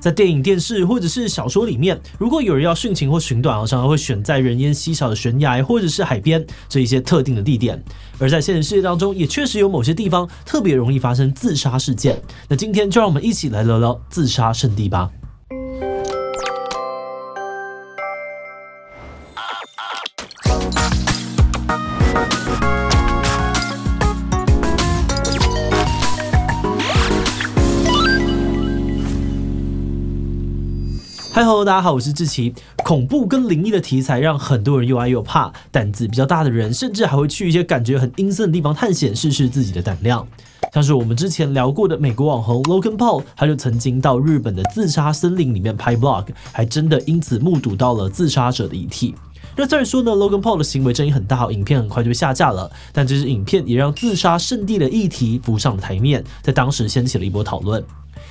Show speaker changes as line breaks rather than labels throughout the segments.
在电影、电视或者是小说里面，如果有人要殉情或寻短，常常会选在人烟稀少的悬崖或者是海边这一些特定的地点。而在现实世界当中，也确实有某些地方特别容易发生自杀事件。那今天就让我们一起来聊聊自杀圣地吧。嗨喽，大家好，我是志奇。恐怖跟灵异的题材让很多人又爱又怕，胆子比较大的人甚至还会去一些感觉很阴森的地方探险，试试自己的胆量。像是我们之前聊过的美国网红 Logan Paul， 他就曾经到日本的自杀森林里面拍 vlog， 还真的因此目睹到了自杀者的遗体。那虽然说呢 ，Logan Paul 的行为争议很大，影片很快就被下架了，但这支影片也让自杀圣地的议题浮上了台面，在当时掀起了一波讨论。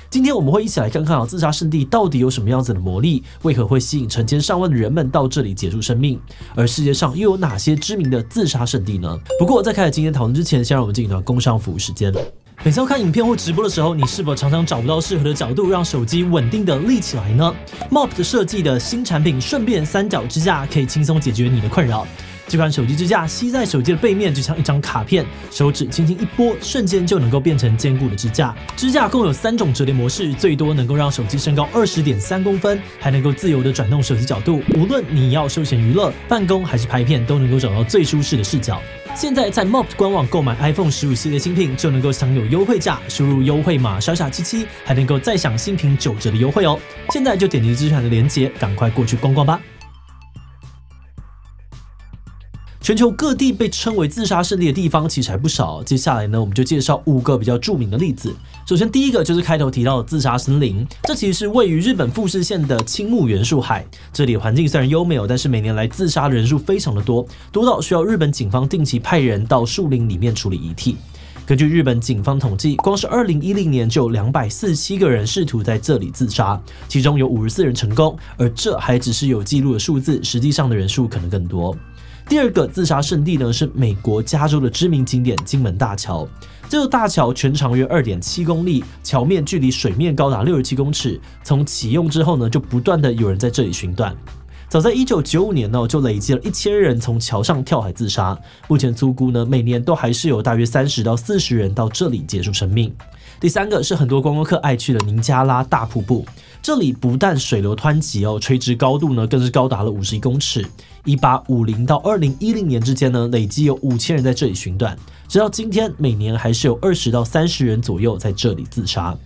今天我们会一起来看看自杀圣地到底有什么样子的魔力，为何会吸引成千上万的人们到这里结束生命，而世界上又有哪些知名的自杀圣地呢？不过在开始今天讨论之前，先让我们进一段工商服务时间。每次要看影片或直播的时候，你是否常常找不到适合的角度，让手机稳定的立起来呢？ Moft 设计的新产品顺便三角支架可以轻松解决你的困扰。这款手机支架吸在手机的背面，就像一张卡片，手指轻轻一拨，瞬间就能够变成坚固的支架。支架共有3种折叠模式，最多能够让手机升高20.3公分，还能够自由的转动手机角度。无论你要休闲娱乐、办公还是拍片，都能够找到最舒适的视角。现在在 Moft 官网购买 iPhone 15系列新品，就能够享有优惠价，输入优惠码“7777”，还能够再享新品9折的优惠哦。现在就点击资讯栏的链接，赶快过去逛逛吧。全球各地被称为自杀圣地的地方其实还不少，接下来呢，我们就介绍5个比较著名的例子。首先，第一个就是开头提到的自杀森林，这其实是位于日本富士县的青木原树海。这里环境虽然优美，但是每年来自杀的人数非常的多，多到需要日本警方定期派人到树林里面处理遗体。根据日本警方统计，光是2010年就有247个人试图在这里自杀，其中有54人成功，而这还只是有记录的数字，实际上的人数可能更多。第二个自杀圣地呢，是美国加州的知名景点金门大桥。这座大桥全长约2.7公里，桥面距离水面高达67公尺。从启用之后呢，就不断的有人在这里寻短。早在1995年呢，就累积了1000人从桥上跳海自杀。目前粗估呢，每年都还是有大约30到40人到这里结束生命。第三个是很多观光客爱去的宁加拉大瀑布。这里不但水流湍急垂直高度呢更是高达了51公尺。1850到2010年之间呢，累计有5000人在这里寻短，直到今天，每年还是有20到30人左右在这里自杀。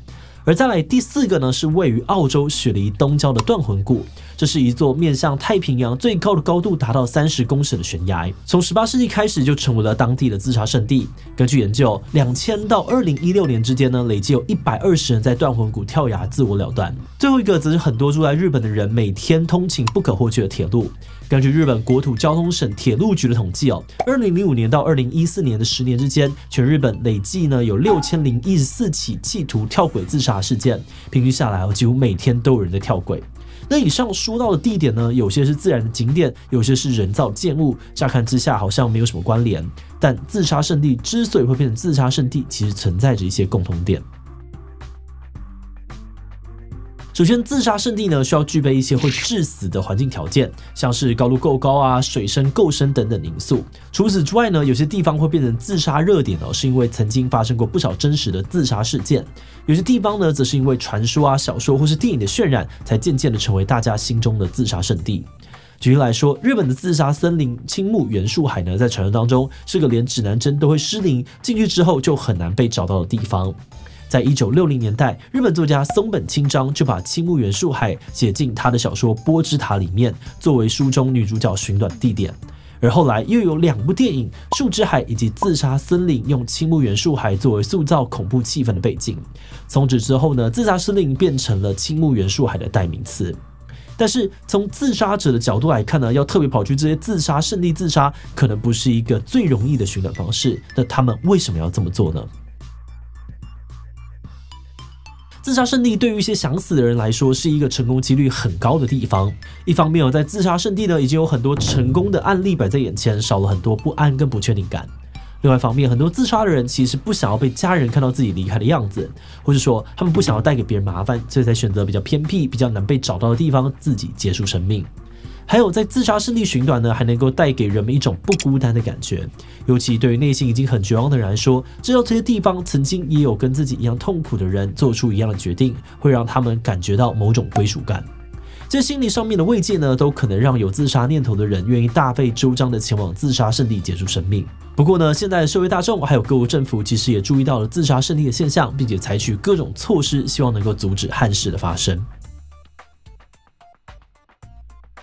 而再来第4个呢，是位于澳洲雪梨东郊的断魂谷。这是一座面向太平洋最高的高度达到30公尺的悬崖，从18世纪开始就成为了当地的自杀圣地。根据研究，2000到2016年之间呢，累计有120人在断魂谷跳崖自我了断。最后一个则是很多住在日本的人每天通勤不可或缺的铁路。根据日本国土交通省铁路局的统计，2005年到2014年的10年之间，全日本累计呢有6014起企图跳轨自杀事件，平均下来几乎每天都有人在跳轨。那以上说到的地点呢，有些是自然的景点，有些是人造建物，乍看之下好像没有什么关联。但自杀圣地之所以会变成自杀圣地，其实存在着一些共同点。首先，自杀圣地呢需要具备一些会致死的环境条件，像是高度够高啊、水深够深等等因素。除此之外呢，有些地方会变成自杀热点是因为曾经发生过不少真实的自杀事件；有些地方呢，则是因为传说啊、小说或是电影的渲染，才渐渐的成为大家心中的自杀圣地。举例来说，日本的自杀森林青木原树海呢，在传说当中是个连指南针都会失灵，进去之后就很难被找到的地方。在1960年代，日本作家松本清张就把青木原树海写进他的小说《波之塔》里面，作为书中女主角寻短的地点。而后来又有2部电影《树之海》以及《自杀森林》用青木原树海作为塑造恐怖气氛的背景。从此之后呢，自杀森林变成了青木原树海的代名词。但是从自杀者的角度来看呢，要特别跑去这些自杀圣地自杀，可能不是一个最容易的寻短方式。那他们为什么要这么做呢？自杀圣地对于一些想死的人来说，是一个成功几率很高的地方。一方面在自杀圣地呢，已经有很多成功的案例摆在眼前，少了很多不安跟不确定感。另外一方面，很多自杀的人其实不想要被家人看到自己离开的样子，或是说他们不想要带给别人麻烦，所以才选择比较偏僻、比较难被找到的地方自己结束生命。还有在自杀圣地寻短呢，还能够带给人们一种不孤单的感觉，尤其对于内心已经很绝望的人来说，知道这些地方曾经也有跟自己一样痛苦的人做出一样的决定，会让他们感觉到某种归属感。这心理上面的慰藉呢，都可能让有自杀念头的人愿意大费周章的前往自杀圣地结束生命。不过呢，现在的社会大众还有各国政府其实也注意到了自杀圣地的现象，并且采取各种措施，希望能够阻止憾事的发生。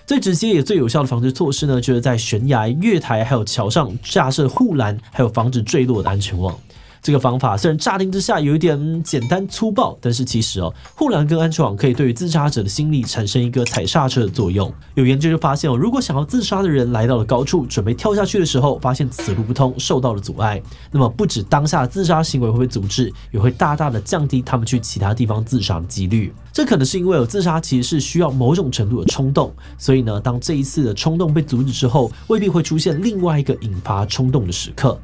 最直接也最有效的防治措施呢，就是在悬崖、月台还有桥上架设护栏，还有防止坠落的安全网。这个方法虽然乍听之下有一点简单粗暴，但是其实护栏跟安全网可以对于自杀者的心理产生一个踩刹车的作用。有研究就发现如果想要自杀的人来到了高处，准备跳下去的时候，发现此路不通，受到了阻碍，那么不止当下的自杀行为会被阻止，也会大大的降低他们去其他地方自杀的几率。这可能是因为自杀其实是需要某种程度的冲动，所以呢，当这一次的冲动被阻止之后，未必会出现另外一个引发冲动的时刻。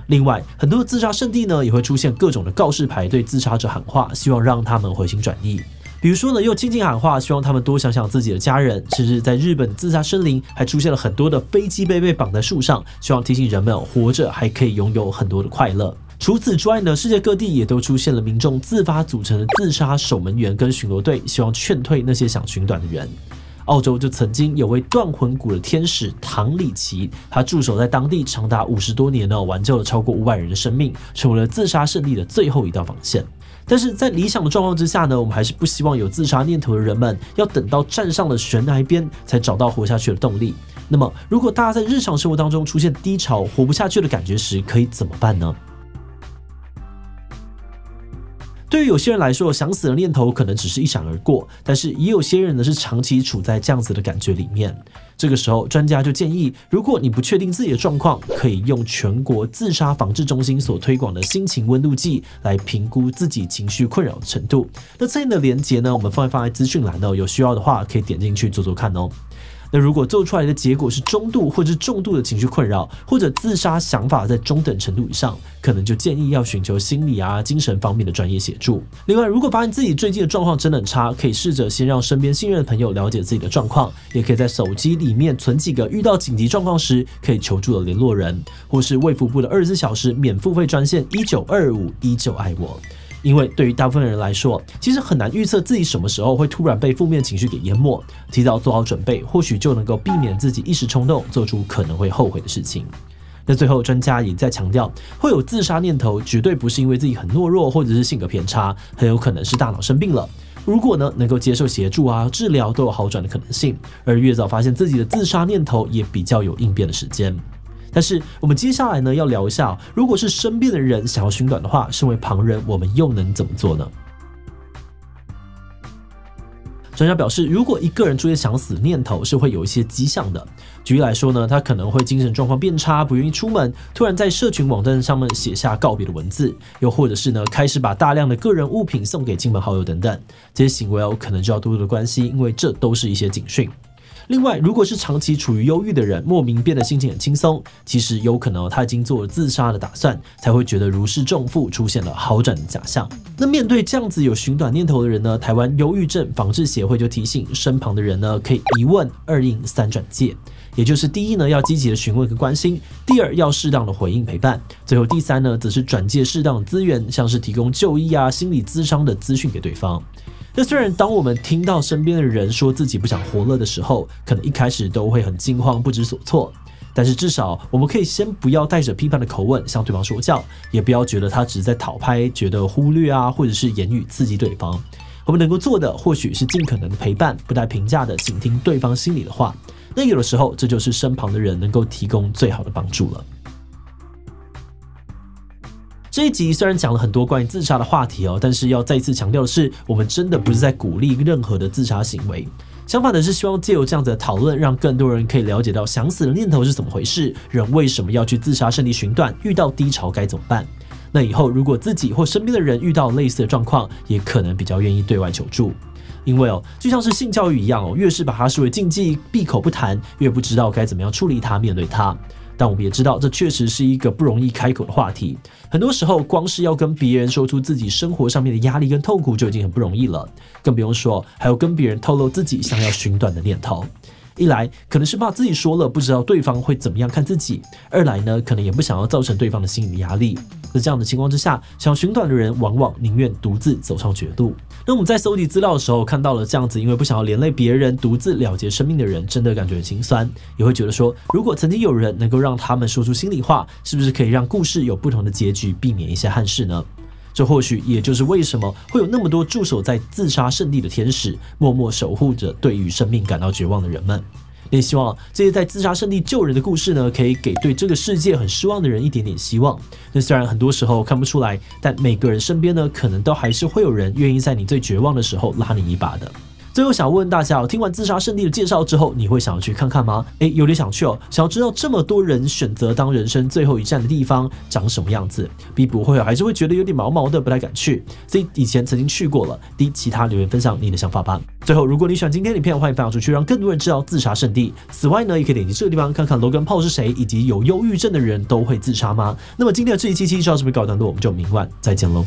另外，很多的自杀圣地呢，也会出现各种的告示牌，对自杀者喊话，希望让他们回心转意。比如说呢，用亲情喊话，希望他们多想想自己的家人。甚至在日本自杀森林，还出现了很多的飞机杯被绑在树上，希望提醒人们活着还可以拥有很多的快乐。除此之外呢，世界各地也都出现了民众自发组成的自杀守门员跟巡逻队，希望劝退那些想寻短的人。澳洲就曾经有位断魂谷的天使唐里奇，他驻守在当地长达50多年呢，挽救了超过500人的生命，成为了自杀圣地的最后一道防线。但是在理想的状况之下呢，我们还是不希望有自杀念头的人们要等到站上了悬崖边才找到活下去的动力。那么，如果大家在日常生活当中出现低潮、活不下去的感觉时，可以怎么办呢？对于有些人来说，想死的念头可能只是一闪而过，但是也有些人呢是长期处在这样子的感觉里面。这个时候，专家就建议，如果你不确定自己的状况，可以用全国自杀防治中心所推广的心情温度计来评估自己情绪困扰的程度。那这样的连结呢，我们放在资讯栏哦，有需要的话可以点进去做做看哦。那如果做出来的结果是中度或者重度的情绪困扰，或者自杀想法在中等程度以上，可能就建议要寻求心理精神方面的专业协助。另外，如果发现自己最近的状况真的很差，可以试着先让身边信任的朋友了解自己的状况，也可以在手机里面存几个遇到紧急状况时可以求助的联络人，或是卫福部的24小时免付费专线1925依旧爱我。因为对于大部分人来说，其实很难预测自己什么时候会突然被负面情绪给淹没，提早做好准备，或许就能够避免自己一时冲动做出可能会后悔的事情。那最后，专家也在强调，会有自杀念头绝对不是因为自己很懦弱或者是性格偏差，很有可能是大脑生病了。如果呢能够接受协助治疗，都有好转的可能性。而越早发现自己的自杀念头，也比较有应变的时间。但是我们接下来呢要聊一下，如果是身边的人想要寻短的话，身为旁人我们又能怎么做呢？专家表示，如果一个人出现想死念头，是会有一些迹象的。举例来说呢，他可能会精神状况变差，不愿意出门，突然在社群网站上面写下告别的文字，又或者是呢开始把大量的个人物品送给亲朋好友等等。这些行为可能就要多多的关心，因为这都是一些警讯。另外，如果是长期处于忧郁的人，莫名变得心情很轻松，其实有可能他已经做了自杀的打算，才会觉得如释重负，出现了好转的假象。那面对这样子有寻短念头的人呢，台湾忧郁症防治协会就提醒身旁的人呢，可以一问2应3转介，也就是第一呢要积极的询问跟关心，第二要适当的回应陪伴，最后第三呢则是转介适当的资源，像是提供就医心理咨商的资讯给对方。那虽然当我们听到身边的人说自己不想活了的时候，可能一开始都会很惊慌不知所措，但是至少我们可以先不要带着批判的口吻向对方说教，也不要觉得他只是在讨拍，觉得忽略或者是言语刺激对方。我们能够做的或许是尽可能的陪伴，不带评价的倾听对方心里的话。那有的时候这就是身旁的人能够提供最好的帮助了。这一集虽然讲了很多关于自杀的话题但是要再一次强调的是，我们真的不是在鼓励任何的自杀行为。相反的是，希望借由这样子的讨论，让更多人可以了解到想死的念头是怎么回事，人为什么要去自杀圣地寻短，遇到低潮该怎么办。那以后如果自己或身边的人遇到类似的状况，也可能比较愿意对外求助。因为就像是性教育一样越是把它视为禁忌，闭口不谈，越不知道该怎么样处理它，面对它。但我们也知道，这确实是一个不容易开口的话题。很多时候，光是要跟别人说出自己生活上面的压力跟痛苦就已经很不容易了，更不用说还要跟别人透露自己想要寻短的念头。一来可能是怕自己说了不知道对方会怎么样看自己，二来呢可能也不想要造成对方的心理压力。在这样的情况之下，想寻短的人往往宁愿独自走上绝路。那我们在搜集资料的时候看到了这样子，因为不想要连累别人独自了结生命的人，真的感觉很心酸，也会觉得说，如果曾经有人能够让他们说出心里话，是不是可以让故事有不同的结局，避免一些憾事呢？这或许也就是为什么会有那么多驻守在自杀圣地的天使，默默守护着对于生命感到绝望的人们。也希望这些在自杀圣地救人的故事呢，可以给对这个世界很失望的人一点点希望。那虽然很多时候看不出来，但每个人身边呢，可能都还是会有人愿意在你最绝望的时候拉你一把的。最后想问问大家，听完自杀圣地的介绍之后，你会想要去看看吗？有点想去哦，想要知道这么多人选择当人生最后一站的地方长什么样子。B 不会还是会觉得有点毛毛的，不太敢去。所以以前曾经去过了，其他留言分享你的想法吧。最后，如果你喜欢今天的影片，欢迎分享出去，让更多人知道自杀圣地。此外呢，也可以点击这个地方看看Logan Paul是谁，以及有忧郁症的人都会自杀吗？那么今天的这一期就到这边告一段落，我们就明晚再见喽。